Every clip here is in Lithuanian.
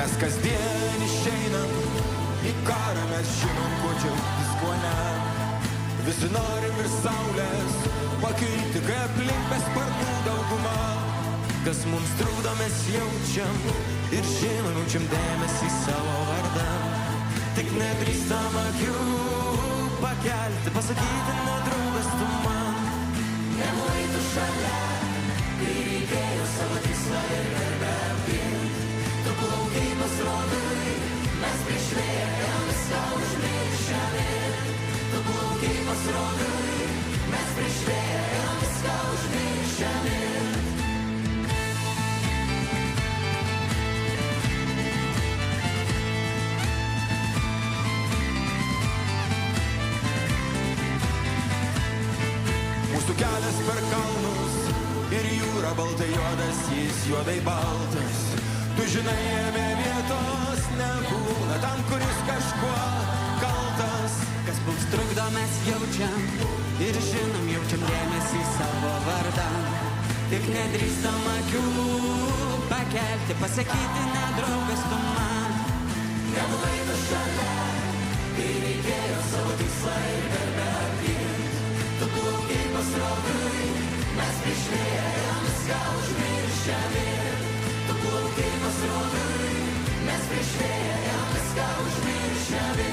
Mes kasdien išeinam į karą, mes žinom, kuo džiaugtis, kuo ne. Visi norim ir saulės pakilti, kai aplink be sparnų dauguma. Kas mums trukdo, mes jaučiam ir žinom, jaučiam dėmesį savo vardan. Tik nedrįstam akių pakelti, pasakyti, nedraugas tu man. Nebuvai tu šalia, kai reikėjo savo tikslą ir garbę apgint. Tu plaukiai pasirodai, mes prieš vėją viską užmiršėme. Tu plaukiai pasirodai, mes prieš vėją viską užmiršėme. Mūsų kelias per kalnus ir jūra baltai juodas, jis juodai baltas. Tu žinai, jame vietos nebūna tam, kuris kažkuo kaltas. Kas mums trukdo, mes jaučiam ir žinom, jaučiam dėmesį savo vardan. Tik nedrįstam akių pakelti, pasakyti, nedraugas tu man. Nebuvai tu šalia, kai reikėjo savo tikslą ir garbę apgint. Tu plaukiai pasirodai, mes prieš vėją viską užmiršėme. Tu plaukiai pasirodai, mes prieš vėją viską užmiršėme.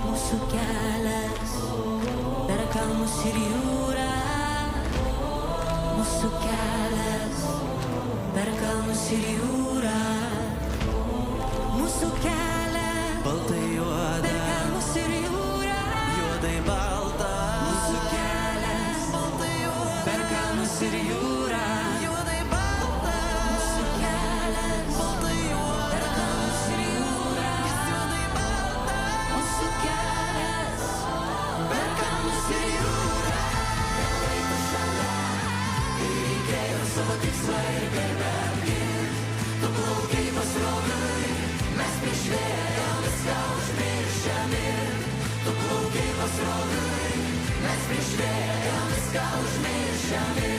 Mūsų kelias per kalnus ir jūrą. Mūsų kelias per kalnus ir jūrą. Mūsų kelias baltai juoda per kalnus ir jūrą. Juodai balta. Mūsų kelias baltai juoda per kalnus ir jūrą. Juodai balta. Mūsų kelias baltai juoda per kalnus ir jūrą. Juodai balta. Mūsų kelias per kalnus ir jūrą. Nebuvai tu šalia, kai reikėjo savo tikslą ir garbę apgint. Tu plaukiai pasirodai, mes prieš vėją viską užmiršėme. Tu plaukiai pasirodai, mes prieš vėją viską užmiršėme.